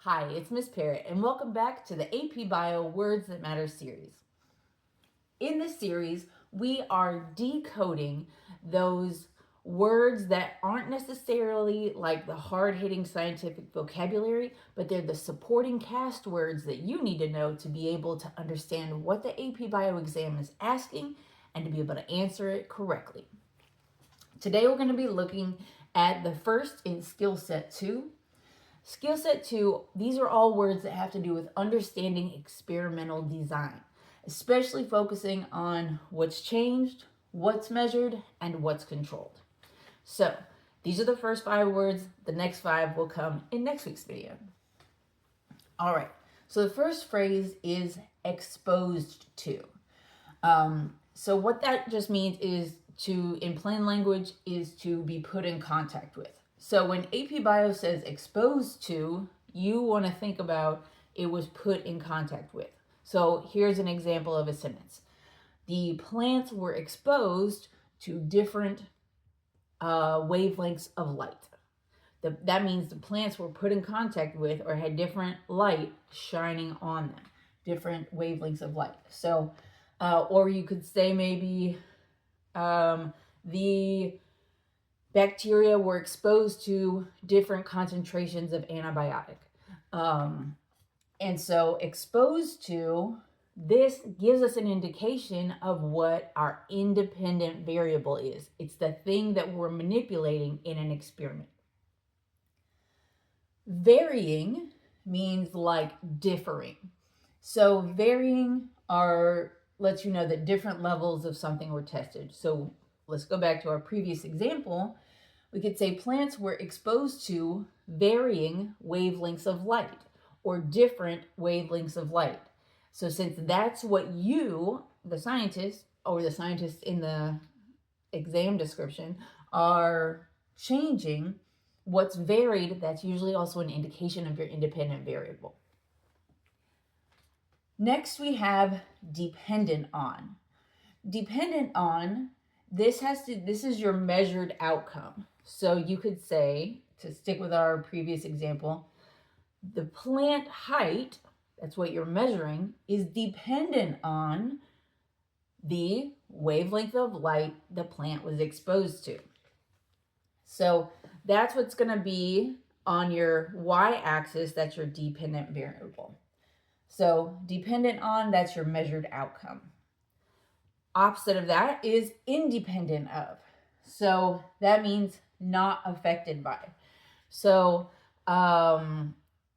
Hi, it's Miss Parrott, and welcome back to the AP Bio Words That Matter series. In this series, we are decoding those words that aren't necessarily like the hard-hitting scientific vocabulary, but they're the supporting cast words that you need to know to be able to understand what the AP Bio exam is asking and to be able to answer it correctly. Today, we're going to be looking at the first in skill set 2. Skill set 2, these are all words that have to do with understanding experimental design, especially focusing on what's changed, what's measured, and what's controlled. So these are the first 5 words. The next 5 will come in next week's video. All right, so the first phrase is exposed to. So what that just means is to, in plain language, is to be put in contact with. So when AP Bio says exposed to, you want to think about it was put in contact with. So here's an example of a sentence. The plants were exposed to different wavelengths of light. That means the plants were put in contact with or had different light shining on them, different wavelengths of light. So, or you could say maybe the bacteria were exposed to different concentrations of antibiotic. And so exposed to, this gives us an indication of what our independent variable is. It's the thing that we're manipulating in an experiment. Varying means like differing. So varying lets you know that different levels of something were tested. So let's go back to our previous example. We could say plants were exposed to varying wavelengths of light or different wavelengths of light. So since that's what you, the scientist, or the scientists in the exam description, are changing, what's varied, that's usually also an indication of your independent variable. Next, we have dependent on. Dependent on, this is your measured outcome. So you could say, to stick with our previous example, the plant height, that's what you're measuring, is dependent on the wavelength of light the plant was exposed to. So that's what's going to be on your y-axis, that's your dependent variable. So dependent on, that's your measured outcome. Opposite of that is independent of. So that means not affected by. So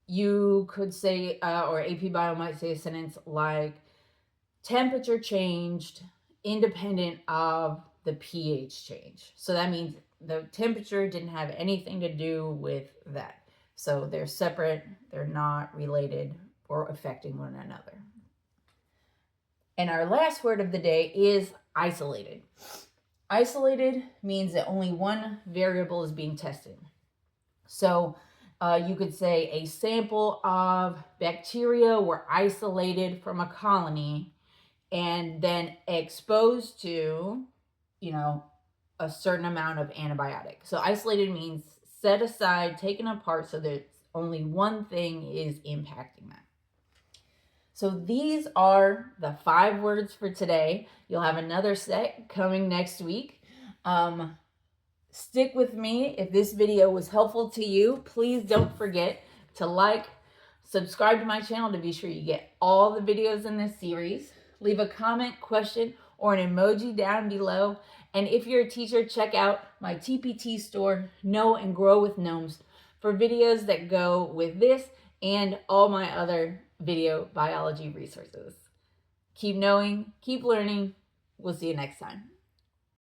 you could say, or AP Bio might say a sentence like, temperature changed independent of the pH change. So that means the temperature didn't have anything to do with that. So they're separate, they're not related or affecting one another. And our last word of the day is isolated. Isolated means that only one variable is being tested. So you could say a sample of bacteria were isolated from a colony and then exposed to, a certain amount of antibiotic. So isolated means set aside, taken apart, so that only one thing is impacting that. So these are the 5 words for today. You'll have another set coming next week. Stick with me. If this video was helpful to you, please don't forget to like, subscribe to my channel to be sure you get all the videos in this series. Leave a comment, question, or an emoji down below. And if you're a teacher, check out my TPT store, Know and Grow with Gnomes, for videos that go with this and all my other video biology resources. Keep knowing, keep learning. We'll see you next time.